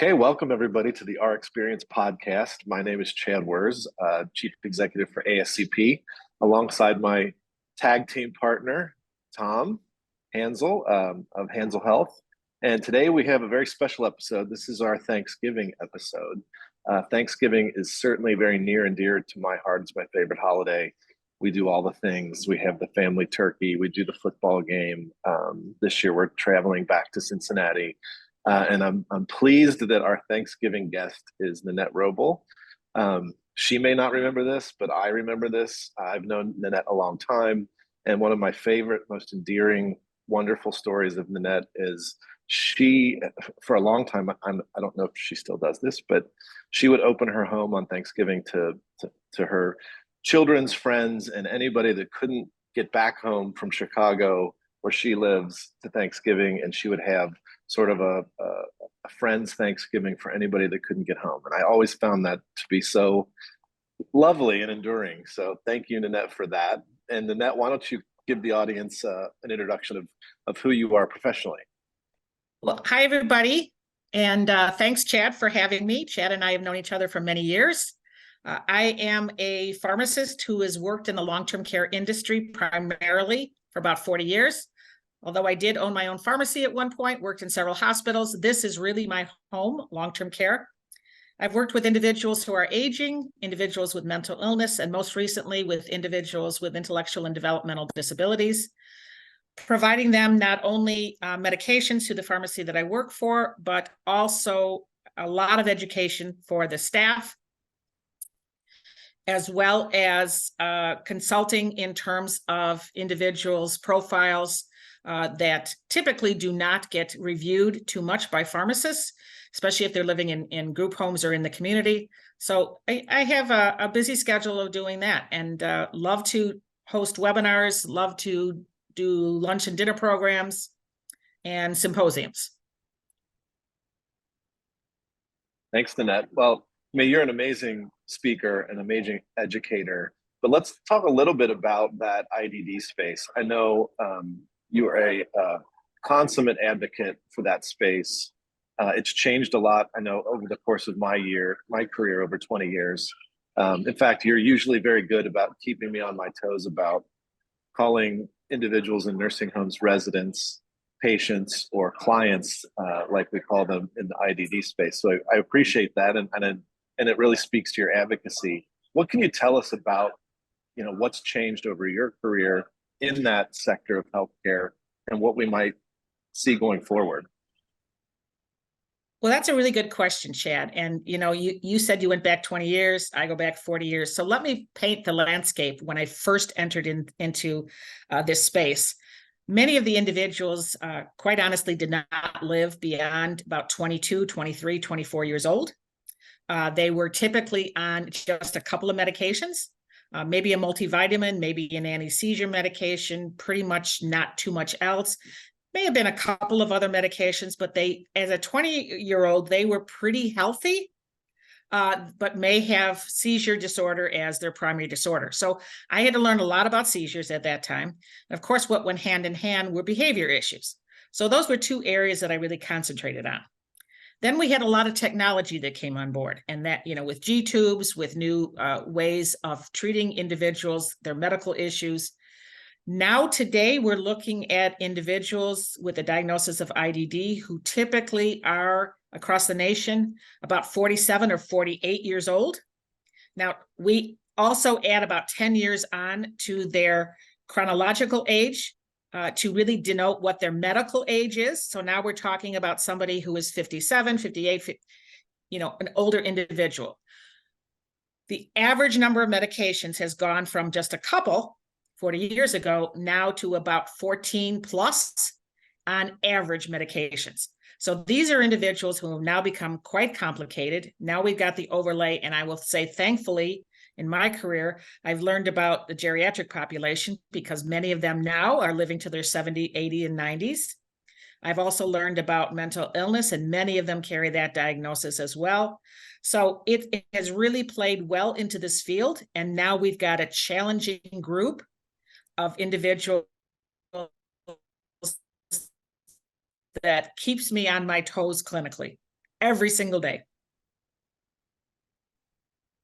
Okay, welcome everybody to the Our Experience podcast. My name is Chad Wers, Chief Executive for ASCP, alongside my tag team partner, Tom Hansel of Hansel Health. And today we have a very special episode. This is our Thanksgiving episode. Thanksgiving is certainly very near and dear to my heart. It's my favorite holiday. We do all the things. We have the family turkey. We do the football game. This year we're traveling back to Cincinnati. And I'm pleased that our Thanksgiving guest is Nanette Wrobel. She may not remember this, but I remember this. I've known Nanette a long time. And one of my favorite, most endearing, wonderful stories of Nanette is she, for a long time, I don't know if she still does this, but she would open her home on Thanksgiving to her children's friends and anybody that couldn't get back home from Chicago, where she lives, to Thanksgiving, and she would have sort of a friend's Thanksgiving for anybody that couldn't get home. And I always found that to be so lovely and enduring. So thank you, Nanette, for that. And Nanette, why don't you give the audience an introduction of who you are professionally? Well, hi, everybody. And thanks, Chad, for having me. Chad and I have known each other for many years. I am a pharmacist who has worked in the long-term care industry primarily for about 40 years. Although I did own my own pharmacy at one point, worked in several hospitals, this is really my home, long-term care. I've worked with individuals who are aging, individuals with mental illness, and most recently with individuals with intellectual and developmental disabilities, providing them not only medications through the pharmacy that I work for, but also a lot of education for the staff, as well as consulting in terms of individuals' profiles that typically do not get reviewed too much by pharmacists, especially if they're living in group homes or in the community. So I have a busy schedule of doing that, and love to host webinars, love to do lunch and dinner programs and symposiums. Thanks, Nanette. Well, I mean, you're an amazing speaker, an amazing educator, but let's talk a little bit about that IDD space. I know you are a consummate advocate for that space. It's changed a lot, I know, over the course of my career over 20 years. In fact, you're usually very good about keeping me on my toes about calling individuals in nursing homes residents, patients, or clients, like we call them in the IDD space. So I appreciate that, and it really speaks to your advocacy. What can you tell us about, what's changed over your career in that sector of healthcare and what we might see going forward? Well, that's a really good question, Chad. And, you said you went back 20 years. I go back 40 years. So let me paint the landscape when I first entered into this space. Many of the individuals, quite honestly, did not live beyond about 22, 23, 24 years old. They were typically on just a couple of medications, maybe a multivitamin, maybe an anti-seizure medication, pretty much not too much else. May have been a couple of other medications, but as a 20-year-old, they were pretty healthy, but may have seizure disorder as their primary disorder. So I had to learn a lot about seizures at that time. And of course, what went hand in hand were behavior issues. So those were two areas that I really concentrated on. Then we had a lot of technology that came on board, and that, with G-tubes, with new ways of treating individuals, their medical issues. Now, today, we're looking at individuals with a diagnosis of IDD who typically are, across the nation, about 47 or 48 years old. Now, we also add about 10 years on to their chronological age to really denote what their medical age is. So now we're talking about somebody who is 57, 58, an older individual. The average number of medications has gone from just a couple 40 years ago now to about 14 plus on average medications. So these are individuals who have now become quite complicated. Now we've got the overlay, and I will say, thankfully, in my career, I've learned about the geriatric population because many of them now are living to their 70, 80, and 90s. I've also learned about mental illness, and many of them carry that diagnosis as well. So it has really played well into this field, and now we've got a challenging group of individuals that keeps me on my toes clinically. every single day.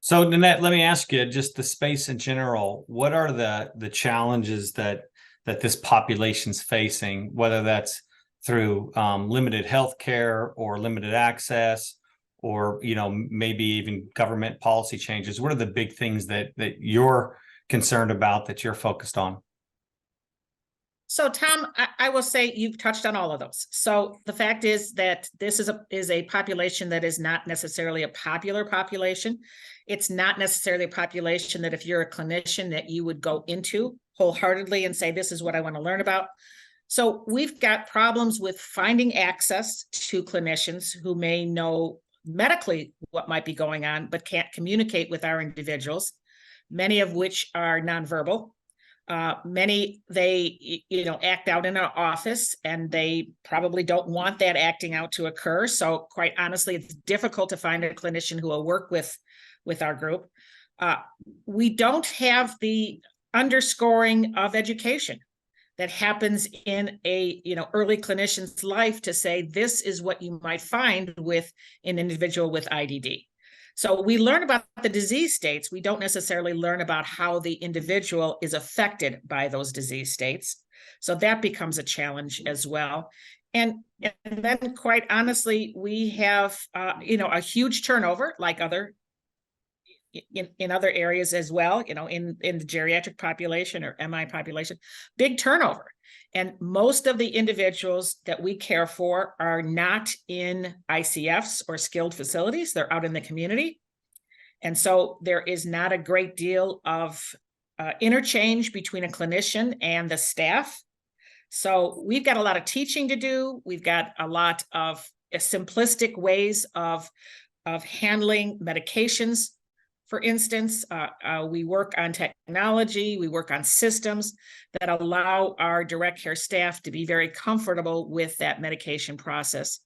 So Nanette, let me ask you, just the space in general, what are the challenges that this population's facing, whether that's through limited health care or limited access, or maybe even government policy changes? What are the big things that you're concerned about, that you're focused on? So, Tom, I will say you've touched on all of those. So the fact is that this is a population that is not necessarily a popular population. It's not necessarily a population that if you're a clinician that you would go into wholeheartedly and say, this is what I want to learn about. So we've got problems with finding access to clinicians who may know medically what might be going on, but can't communicate with our individuals, many of which are nonverbal. Many, they, act out in our office, and they probably don't want that acting out to occur. So quite honestly, it's difficult to find a clinician who will work with our group. We don't have the underscoring of education that happens in a early clinician's life to say, this is what you might find with an individual with IDD. So we learn about the disease states. We don't necessarily learn about how the individual is affected by those disease states. So that becomes a challenge as well. And then quite honestly, we have, a huge turnover, like in other areas as well, in the geriatric population or MI population, big turnover. And most of the individuals that we care for are not in ICFs or skilled facilities. They're out in the community. And so there is not a great deal of interchange between a clinician and the staff. So we've got a lot of teaching to do. We've got a lot of simplistic ways of handling medications. For instance, we work on technology, we work on systems that allow our direct care staff to be very comfortable with that medication process.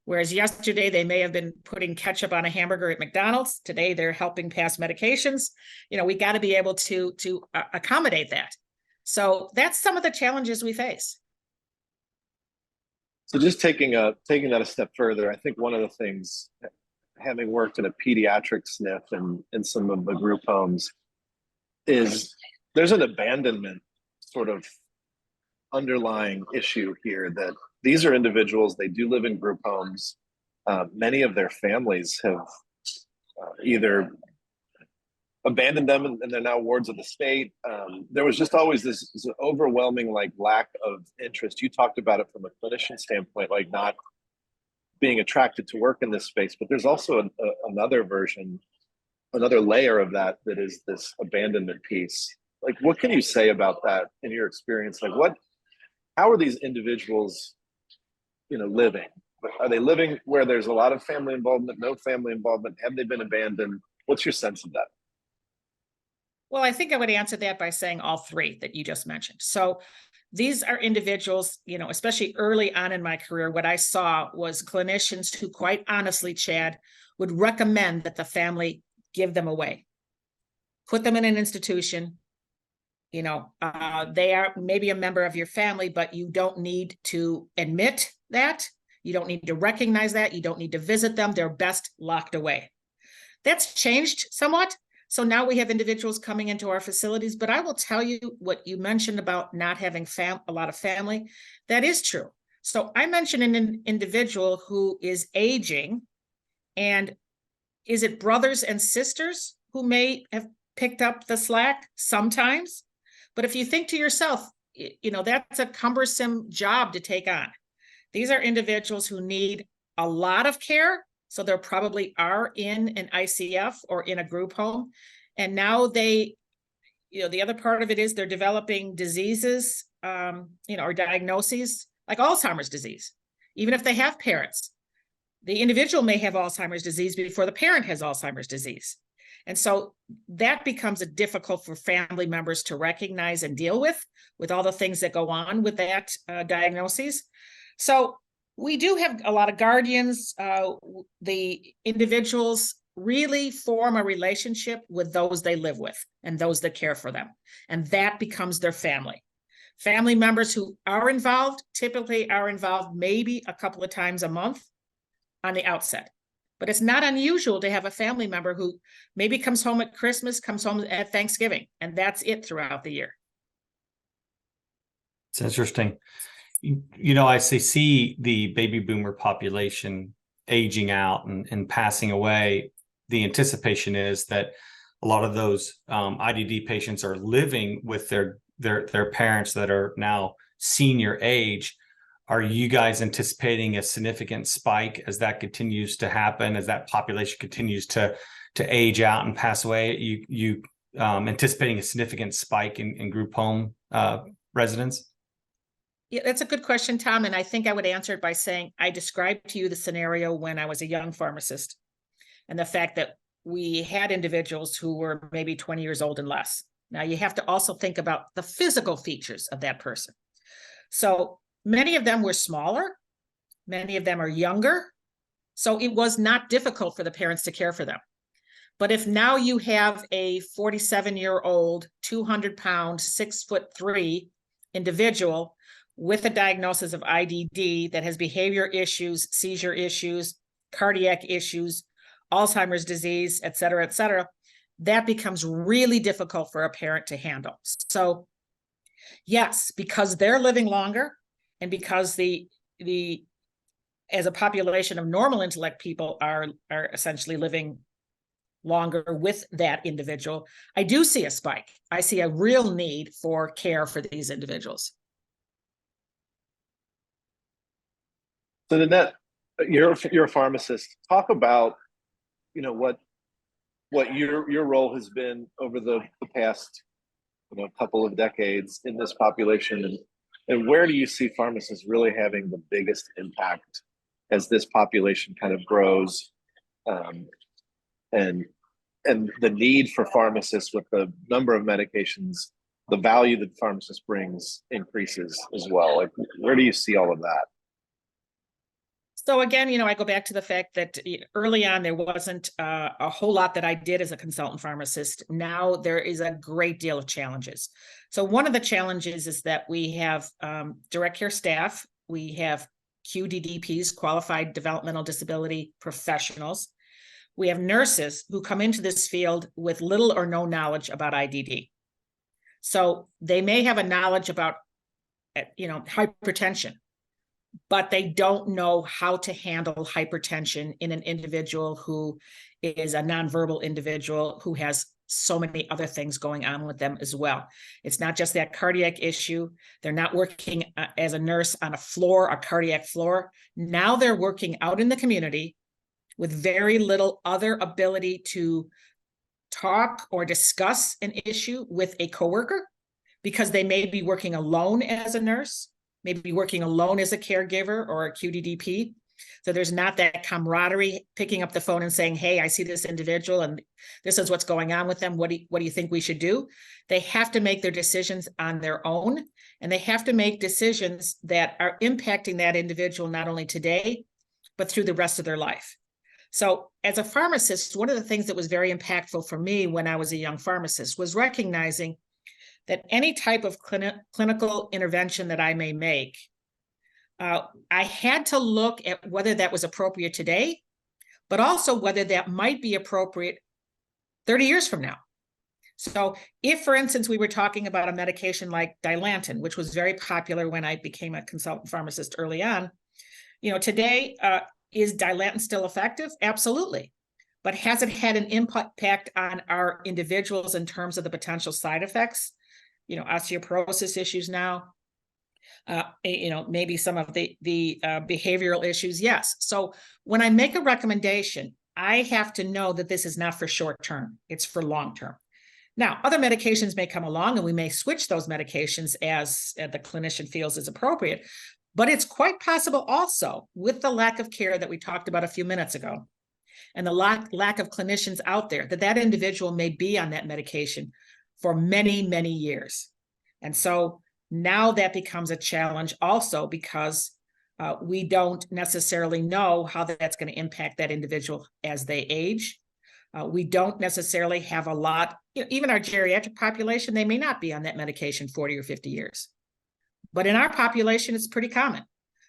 Whereas yesterday they may have been putting ketchup on a hamburger at McDonald's, today they're helping pass medications. We got to be able to accommodate that. So that's some of the challenges we face. So just taking that a step further, I think one of the things, having worked in a pediatric SNF and in some of the group homes, is there's an abandonment sort of underlying issue here, that these are individuals, they do live in group homes. Many of their families have either abandoned them and they're now wards of the state. There was just always this overwhelming lack of interest. You talked about it from a clinician standpoint, not being attracted to work in this space, but there's also another layer of that is this abandonment piece. What can you say about that in your experience? How are these individuals, living? Are they living where there's a lot of family involvement, no family involvement? Have they been abandoned? What's your sense of that? Well, I think I would answer that by saying all three that you just mentioned. So these are individuals, especially early on in my career, what I saw was clinicians who quite honestly, Chad, would recommend that the family give them away, put them in an institution. They are maybe a member of your family, but you don't need to admit that. You don't need to recognize that. You don't need to visit them. They're best locked away. That's changed somewhat. So now we have individuals coming into our facilities, but I will tell you what you mentioned about not having a lot of family. That is true. So I mentioned an individual who is aging, and is it brothers and sisters who may have picked up the slack sometimes? But if you think to yourself, that's a cumbersome job to take on. These are individuals who need a lot of care. So they probably are in an ICF or in a group home. And now they, the other part of it is they're developing diseases, or diagnoses like Alzheimer's disease. Even if they have parents, the individual may have Alzheimer's disease before the parent has Alzheimer's disease. And so that becomes difficult for family members to recognize and deal with all the things that go on with that diagnosis. So we do have a lot of guardians. The individuals really form a relationship with those they live with and those that care for them. And that becomes their family. Family members who are involved typically are involved maybe a couple of times a month. on the outset. But it's not unusual to have a family member who maybe comes home at Christmas, comes home at Thanksgiving, and that's it throughout the year. It's interesting. You know, I see the baby boomer population aging out and passing away. The anticipation is that a lot of those IDD patients are living with their parents that are now senior age. Are you guys anticipating a significant spike as that continues to happen, as that population continues to age out and pass away? You anticipating a significant spike in group home residents? Yeah, that's a good question, Tom. And I think I would answer it by saying I described to you the scenario when I was a young pharmacist and the fact that we had individuals who were maybe 20 years old and less. Now, you have to also think about the physical features of that person. So many of them were smaller. Many of them are younger. So it was not difficult for the parents to care for them. But if now you have a 47-year-old, 200-pound, 6'3" individual with a diagnosis of IDD that has behavior issues, seizure issues, cardiac issues, Alzheimer's disease, et cetera, that becomes really difficult for a parent to handle. So yes, because they're living longer and because as a population of normal intellect people are essentially living longer with that individual, I do see a spike. I see a real need for care for these individuals. So Nanette, you're a pharmacist. Talk about, what your role has been over the past, couple of decades in this population, and where do you see pharmacists really having the biggest impact as this population kind of grows, and the need for pharmacists with the number of medications, the value that pharmacist brings increases as well. Like, where do you see all of that? So again, I go back to the fact that early on, there wasn't a whole lot that I did as a consultant pharmacist. Now there is a great deal of challenges. So one of the challenges is that we have direct care staff. We have QDDPs, qualified developmental disability professionals. We have nurses who come into this field with little or no knowledge about IDD. So they may have a knowledge about, hypertension, but they don't know how to handle hypertension in an individual who is a nonverbal individual who has so many other things going on with them as well. It's not just that cardiac issue. They're not working as a nurse on a cardiac floor. Now they're working out in the community with very little other ability to talk or discuss an issue with a coworker because they may be working alone as a nurse, maybe working alone as a caregiver or a QDDP. So there's not that camaraderie, picking up the phone and saying, hey, I see this individual and this is what's going on with them. What do you think we should do? They have to make their decisions on their own, and they have to make decisions that are impacting that individual not only today, but through the rest of their life. So as a pharmacist, one of the things that was very impactful for me when I was a young pharmacist was recognizing that any type of clinical intervention that I may make, I had to look at whether that was appropriate today, but also whether that might be appropriate 30 years from now. So if, for instance, we were talking about a medication like Dilantin, which was very popular when I became a consultant pharmacist early on, today, is Dilantin still effective? Absolutely. But has it had an impact on our individuals in terms of the potential side effects? Osteoporosis issues now, maybe some of the behavioral issues. Yes. So when I make a recommendation, I have to know that this is not for short term, it's for long term. Now, other medications may come along and we may switch those medications as the clinician feels is appropriate, but it's quite possible also with the lack of care that we talked about a few minutes ago and the lack of clinicians out there that individual may be on that medication for many, many years. And so now that becomes a challenge also because we don't necessarily know how that's going to impact that individual as they age. We don't necessarily have a lot, even our geriatric population, they may not be on that medication 40 or 50 years. But in our population, it's pretty common.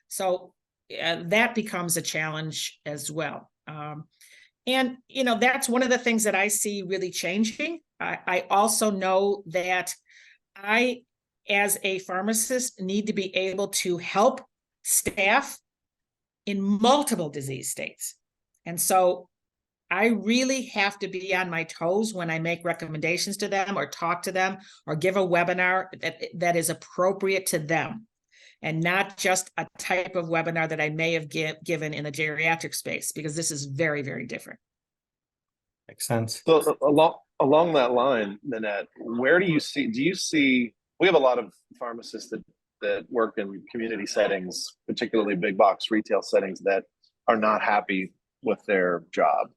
So that becomes a challenge as well. And, that's one of the things that I see really changing. I also know that I, as a pharmacist, need to be able to help staff in multiple disease states. And so I really have to be on my toes when I make recommendations to them or talk to them or give a webinar that is appropriate to them, and not just a type of webinar that I may have given in the geriatric space, because this is very, very different. Makes sense. So along that line, Nanette, where do you see, we have a lot of pharmacists that work in community settings, particularly big box retail settings, that are not happy with their job.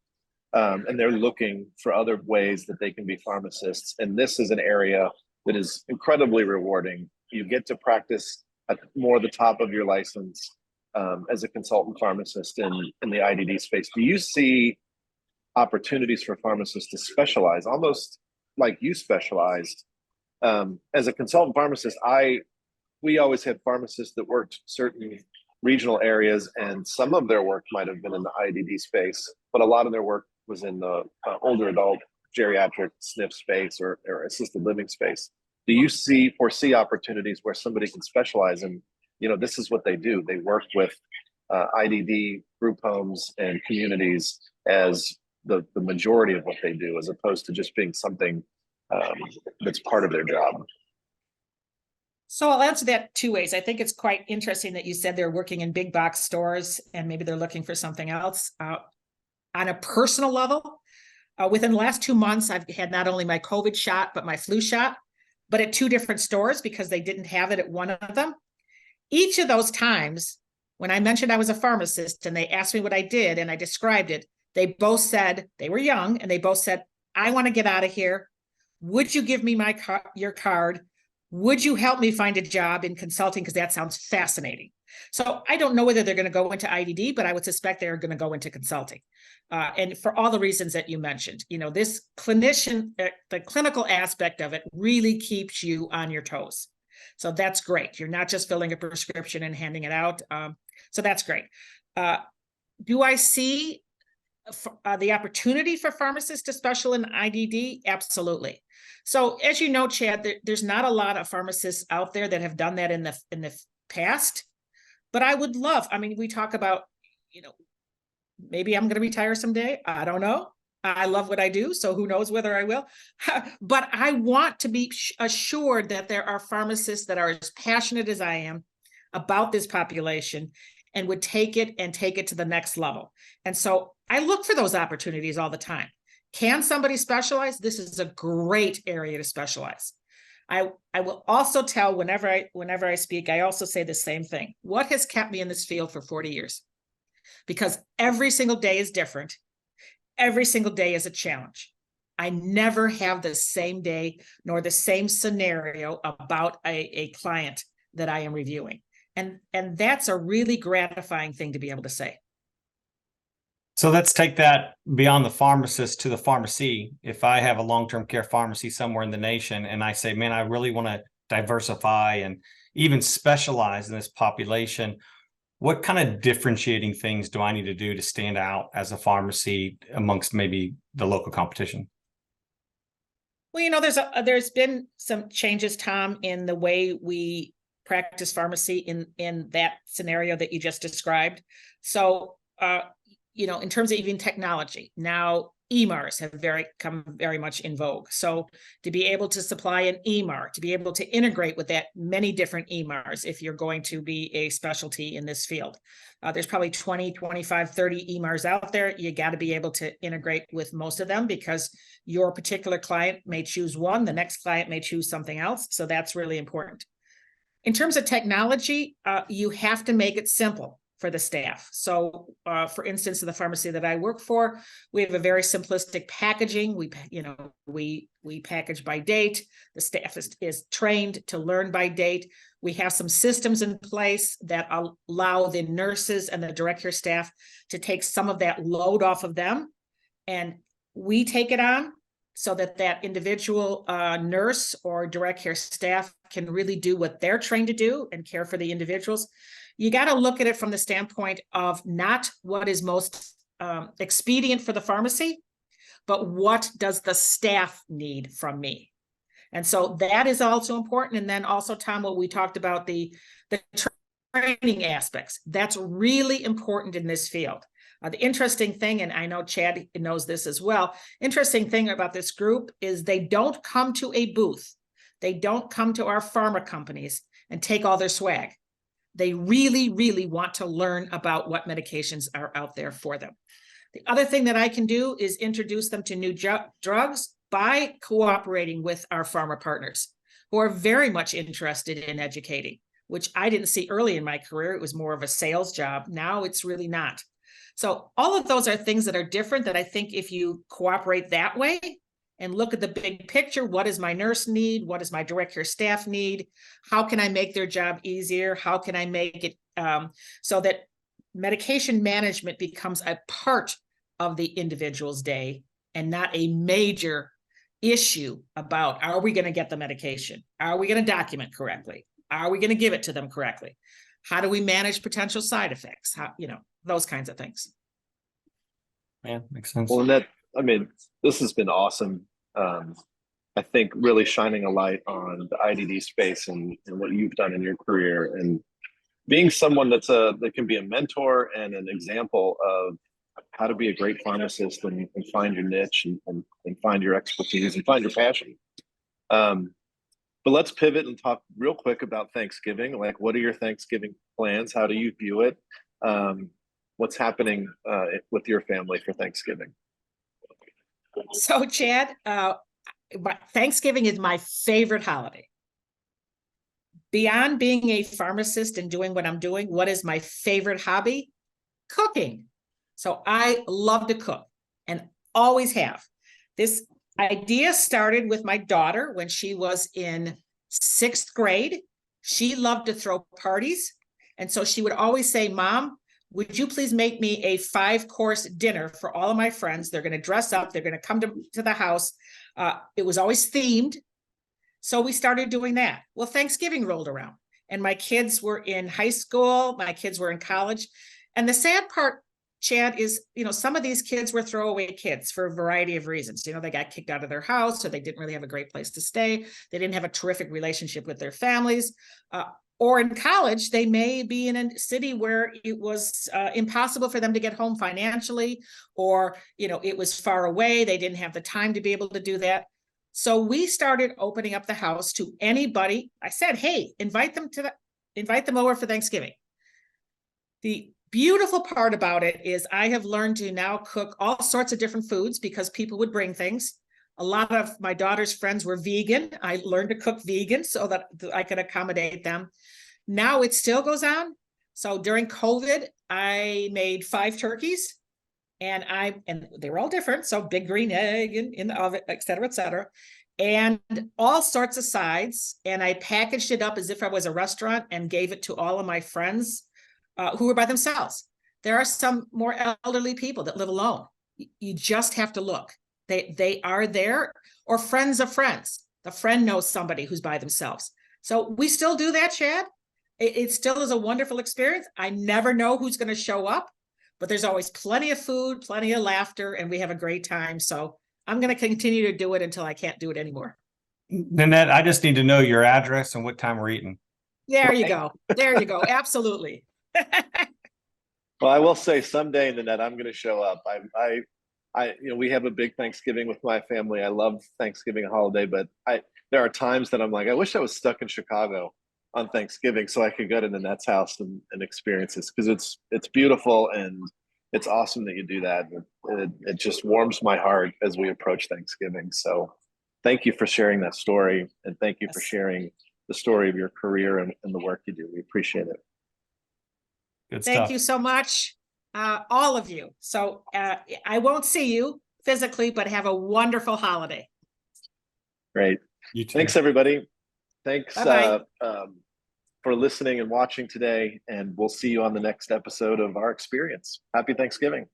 And they're looking for other ways that they can be pharmacists. And this is an area that is incredibly rewarding. You get to practice at more the top of your license as a consultant pharmacist in the IDD space. Do you see opportunities for pharmacists to specialize, almost like you specialized? As a consultant pharmacist, we always had pharmacists that worked certain regional areas, and some of their work might have been in the IDD space, but a lot of their work was in the older adult geriatric SNF space or assisted living space. Do you foresee opportunities where somebody can specialize in, this is what they do? They work with IDD group homes and communities as the majority of what they do, as opposed to just being something that's part of their job? So I'll answer that two ways. I think it's quite interesting that you said they're working in big box stores and maybe they're looking for something else. On a personal level, within the last 2 months, I've had not only my COVID shot, but my flu shot, but at 2 different stores because they didn't have it at one of them. Each of those times, when I mentioned I was a pharmacist and they asked me what I did and I described it, they both said, they were young, and they both said, I want to get out of here. Would you give me your card? Would you help me find a job in consulting? Because that sounds fascinating. So I don't know whether they're going to go into IDD, but I would suspect they're going to go into consulting. And for all the reasons that you mentioned, this clinician, the clinical aspect of it really keeps you on your toes. So that's great. You're not just filling a prescription and handing it out. So that's great. Do I see the opportunity for pharmacists to specialize in IDD? Absolutely. So as you know, Chad, there's not a lot of pharmacists out there that have done that in the past, but I would love, we talk about, maybe I'm going to retire someday. I don't know. I love what I do, so who knows whether I will. But I want to be assured that there are pharmacists that are as passionate as I am about this population and would take it to the next level. And so I look for those opportunities all the time. Can somebody specialize? This is a great area to specialize. I will also tell whenever I speak, I also say the same thing. What has kept me in this field for 40 years? Because every single day is different. Every single day is a challenge. I never have the same day nor the same scenario about a client that I am reviewing. And that's a really gratifying thing to be able to say. So let's take that beyond the pharmacist to the pharmacy. If I have a long-term care pharmacy somewhere in the nation and I say, man, I really want to diversify and even specialize in this population, what kind of differentiating things do I need to do to stand out as a pharmacy amongst maybe the local competition? Well, there's been some changes, Tom, in the way we practice pharmacy in that scenario that you just described. So, in terms of even technology, now EMRs have come very much in vogue. So to be able to supply an EMR, to be able to integrate with that many different EMRs, if you're going to be a specialty in this field, there's probably 20, 25, 30 EMRs out there. You got to be able to integrate with most of them because your particular client may choose one, the next client may choose something else. So that's really important. In terms of technology, you have to make it simple for the staff. So for instance, in the pharmacy that I work for, we have a very simplistic packaging. We package by date. The staff is trained to learn by date. We have some systems in place that allow the nurses and the direct care staff to take some of that load off of them. And we take it on so that individual nurse or direct care staff can really do what they're trained to do and care for the individuals. you got to look at it from the standpoint of not what is most expedient for the pharmacy, but what does the staff need from me? And so that is also important. And then also, Tom, what we talked about, the training aspects, that's really important in this field. The interesting thing, and I know Chad knows this as well, interesting thing about this group is they don't come to a booth. They don't come to our pharma companies and take all their swag. They really, really want to learn about what medications are out there for them. The other thing that I can do is introduce them to new drugs by cooperating with our pharma partners who are very much interested in educating, which I didn't see early in my career. It was more of a sales job. Now it's really not. So all of those are things that are different that I think if you cooperate that way and look at the big picture, what does my nurse need? What does my direct care staff need? How can I make their job easier? How can I make it so that medication management becomes a part of the individual's day and not a major issue about, are we going to get the medication? Are we going to document correctly? Are we going to give it to them correctly? How do we manage potential side effects? How, those kinds of things. Yeah, makes sense. Well, Nanette, I mean, this has been awesome. I think really shining a light on the IDD space and what you've done in your career, and being someone that can be a mentor and an example of how to be a great pharmacist and find your niche and find your expertise and find your passion. But let's pivot and talk real quick about Thanksgiving. Like, what are your Thanksgiving plans? How do you view it? What's happening with your family for Thanksgiving? So, Chad, Thanksgiving is my favorite holiday. Beyond being a pharmacist and doing what I'm doing, what is my favorite hobby? Cooking. So I love to cook and always have. This idea started with my daughter when she was in 6th grade. She loved to throw parties. And so she would always say, Mom, would you please make me a 5-course dinner for all of my friends? They're going to dress up. They're going to come to the house. It was always themed. So we started doing that. Well, Thanksgiving rolled around and my kids were in high school. My kids were in college. And the sad part, Chad, is, some of these kids were throwaway kids for a variety of reasons. They got kicked out of their house, or they didn't really have a great place to stay. They didn't have a terrific relationship with their families. Or in college, they may be in a city where it was impossible for them to get home financially, or, it was far away. They didn't have the time to be able to do that. So we started opening up the house to anybody. I said, hey, invite them over for Thanksgiving. The beautiful part about it is I have learned to now cook all sorts of different foods because people would bring things. A lot of my daughter's friends were vegan. I learned to cook vegan so that I could accommodate them. Now it still goes on. So during COVID, I made 5 turkeys and they were all different. So big green egg in the oven, et cetera, and all sorts of sides. And I packaged it up as if I was a restaurant and gave it to all of my friends who were by themselves. There are some more elderly people that live alone. You just have to look. They are there, or friends of friends. The friend knows somebody who's by themselves. So we still do that, Chad. It still is a wonderful experience. I never know who's going to show up, but there's always plenty of food, plenty of laughter, and we have a great time. So I'm going to continue to do it until I can't do it anymore. Nanette, I just need to know your address and what time we're eating. There you go. There you go. Absolutely. Well, I will say someday, Nanette, I'm going to show up. We have a big Thanksgiving with my family. I love Thanksgiving holiday, but there are times that I'm like, I wish I was stuck in Chicago on Thanksgiving so I could go to Nanette's house and experience this, because it's beautiful and it's awesome that you do that. It just warms my heart as we approach Thanksgiving. So thank you for sharing that story, and thank you for sharing the story of your career and the work you do. We appreciate it. Good stuff. Thank you so much, all of you. So I won't see you physically, but have a wonderful holiday. Great. You too. Thanks, everybody. Thanks Bye-bye. for listening and watching today, and we'll see you on the next episode of Our Experience. Happy Thanksgiving.